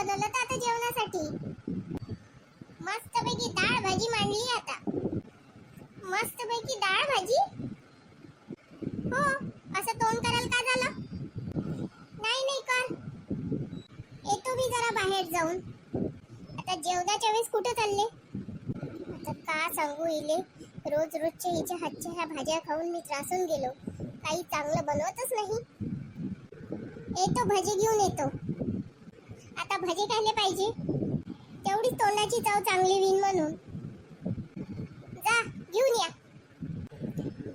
बनवलं तर आता जेवणासाठी मस्तपैकी डाळ भाजी मांडली आता. मस्तपैकी डाळ भाजी. हो, असं तोंड कराल का झालं? नाही नाही कर. येतो मी जरा बाहेर जाऊन. आता जेवणाच्या वेळेस कुठे चालले? आता का सांगू इले, रोज रोजच्या हिच्या हातच्या ह्या भाज्या खाऊन मी त्रासून गेलो. काही चांगलं बनवतच नाही. येतो भजे घेऊन येतो. आता भजे खाल्ले पाहिजे, तेवढीच तोंडाची चव चांगली होईल म्हणून. जा घेऊन या.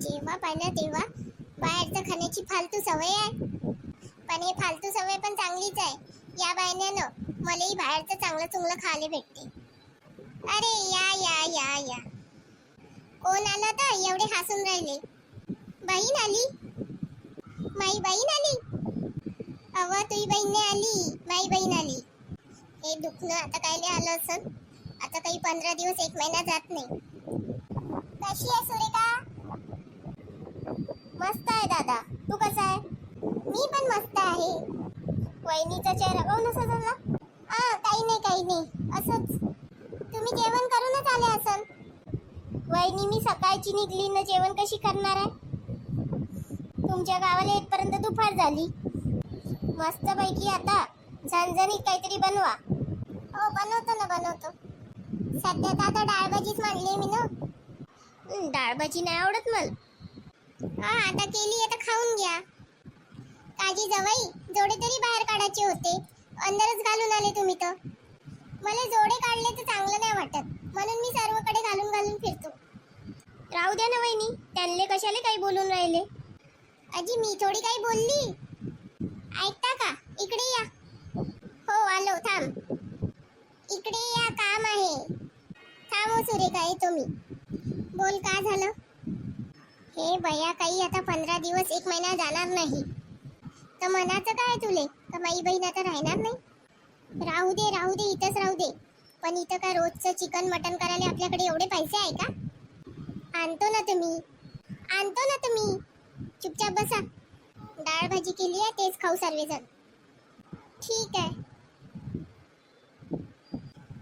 जेव्हा पाहिजे तेव्हा बाहेरचं खाण्याची फालतू सवय आहे. पण हे फालतू सवय पण चांगलीच आहे. या बायण्यानं मलाही बाहेरचं चांगलं चुंगलं खायला भेटते. अरे या या या या. कोण आलं तर एवढे हसून राहिले? बहीण आली? माई बहीण आली? अव तुझी बहीण नाही आली, माई बहीण आली. हे दुखणं आता कायले आलं असन? आता काही 15 दिवस 1 महिना जात नाही. कशी आहे सुरेखा? मस्त आहे दादा, तू कसा आहे? मी पण मस्त आहे. वहिनीचा चेहरा काऊन असा झाला? काही नाही असंच. तुम्ही जेवण करूनच आले असन. वहिनी मी सकाळची निघली ना, जेवण कशी करणार आहे? तुमच्या गावाला येतपर्यंत दुपार झाली. मस्तपैकी आता झणझणीत काहीतरी बनवा. हो बनवतो. सध्या तर आता डाळ भाजीच मांडली मी ना. डाळ भाजी नाही आवडत मला. आता केली, आता खाऊन घ्या. काजी जवाई जोडे तरी बाहेर काढायचे होते, अंदरच घालून आले तुम्ही तर. मला जोडे काढले तर चांगलं नाही वाटत, म्हणून मी सर्वकडे घालून फिरतो. राहू द्या ना वहिनी, त्यांना कशाला काही बोलून राहिले? अजी मी थोडी काही बोलली. ऐकता का? इकडे या. हो आलो, थांब. इकडे या, काम आहे. थांब सुरेखा, येतो मी. बोल, का झालं? हे बया, काही आता 15 दिवस 1 महिना जाणार नाही तर मनाचं काय तुले? तर माई बहीण आता राहणार नाही? राहू दे, इथंच राहू दे. पण इथं काय रोजचं चिकन मटन करायला आपल्याकडे एवढे पैसे आहे का? आणतो ना तुम्ही. चुपचाप बसा. डाळ भाजी केली आहे, तेच खाऊ सर्वजण. ठीक आहे,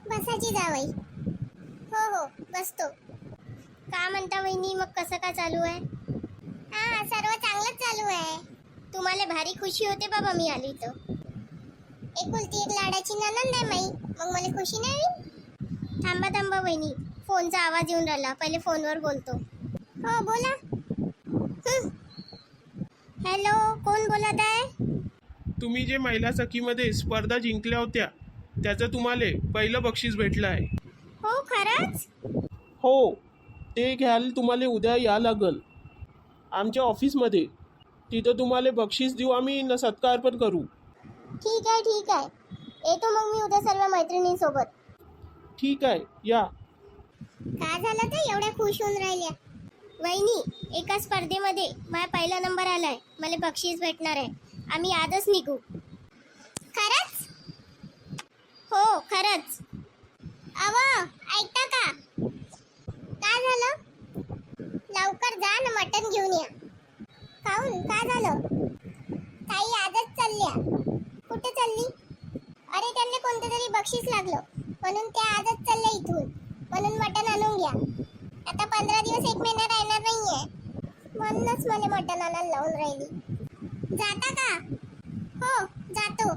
बसाची जावई. हो बसतो. का म्हणता वहिनी, मग कसं काय चालू आहे? सर्व चांगलंच चालू आहे. तुम्हाला भारी खुशी होते बाबा मी आली तर. एकुलती एक लाडाची नणंद आहे माई, मग मला खुशी नाही होईल? थांबा वहिनी, फोनचा आवाज येऊन राहिला, पहिले फोनवर बोलतो. हो बोला. हॅलो, कोण बोलत आहे? तुम्ही जे महिला सखीमध्ये स्पर्धा जिंकल्या होत्या, त्याचं तुम्हाला पहिलं बक्षीस भेटलं आहे. हो खरंच? हो, ते घ्यायला तुम्हाला उद्या या लागल आमच्या ऑफिसमध्ये. तिथं तुम्हाला बक्षीस देऊ आम्ही न सत्कार पण करू. ठीक आहे. येतो मग मी उद्या सर्व मैत्रिणींसोबत. ठीक आहे, या. काय झालं तर एवढ्या खुश होऊन राहिल्या? वहिनी, एका स्पर्धेमध्ये माझा पहिला नंबर आलाय, मला बक्षीस भेटणार आहे. आम्ही आजच निघू. खरंच? हो खरंच. अव ऐकता का? काय झालं? लवकर जा ना, मटण घेऊन या. खाऊन काय झालं? ताई आजच चालल्या. कुठे चालली? अरे त्यांना कोणतं तरी बक्षीस लागलं म्हणून त्या आजच चालल्या इथून. म्हणून मटण आणून घ्या. आता 15 दिवस 1 महिना राहणार नाहीये, म्हणूनच मला मटण आणायला लावून राहिली. जाता का? हो जातो.